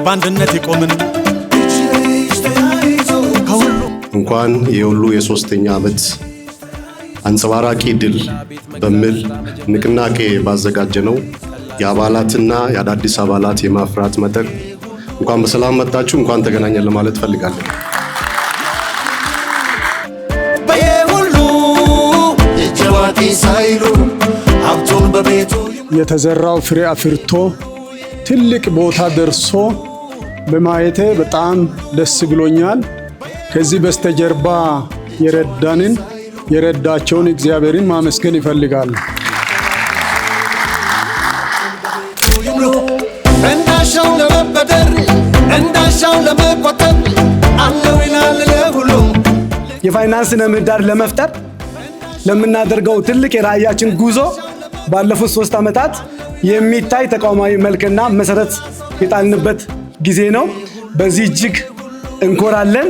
በአንድነት የቆምን እንኳን የሁሉ የሶስተኛ ዓመት አንጸባራቂ ድል በሚል ንቅናቄ ባዘጋጀነው የአባላትና የአዳዲስ አባላት የማፍራት መድረክ እንኳን በሰላም መጣችሁ፣ እንኳን ተገናኘን ለማለት ፈልጋለሁ። በየሁሉ እጀዋቂ ሳይሉ ሀብቱን በቤቱ የተዘራው ፍሬ አፍርቶ ትልቅ ቦታ ደርሶ በማየቴ በጣም ደስ ብሎኛል። ከዚህ በስተጀርባ የረዳቸውን እግዚአብሔርን ማመስገን ይፈልጋል። እንዳሻው ለመበደር እንዳሻው ለመቆጠብ አለው ይላል ለሁሉም። የፋይናንስ ምህዳር ለመፍጠር ለምናደርገው ትልቅ የራእያችን ጉዞ ባለፉት 3 ዓመታት የሚታይ ተቋማዊ መልክና መሰረት የጣልንበት ጊዜ ነው። በዚህ እጅግ እንኮራለን።